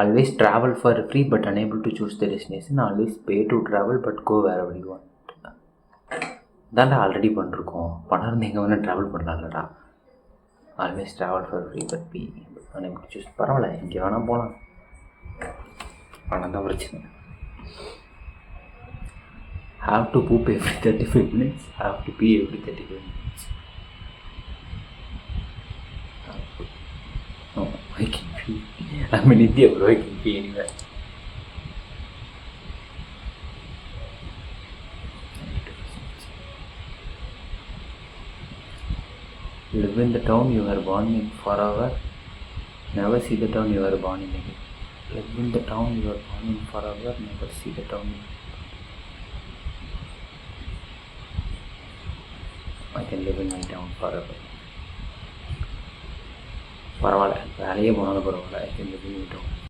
Always travel for free but unable to choose the destination. Always pay to travel but go wherever you want. தான்டா already பண்ணிருக்கோம். பணம் இருந்து எங்கே வேணால் travel பண்ணலாம்லடா. Always travel for free but be unable to choose. பரவாயில்ல, இங்கே வேணால் போகலாம். பணம் தான் பிரச்சனை. Have to poop every 35 minutes. Have to pee every 35 minutes. No, I can pee. I'm in India, bro. I can pee anywhere. Live in the town you were born in forever. Never see the town you were born in again. Live in the town you were born in forever. Never see the town. I can live in my town forever. பரவாயில்ல, வேலையே போனாலும் பரவாயில்ல. I can live in my town.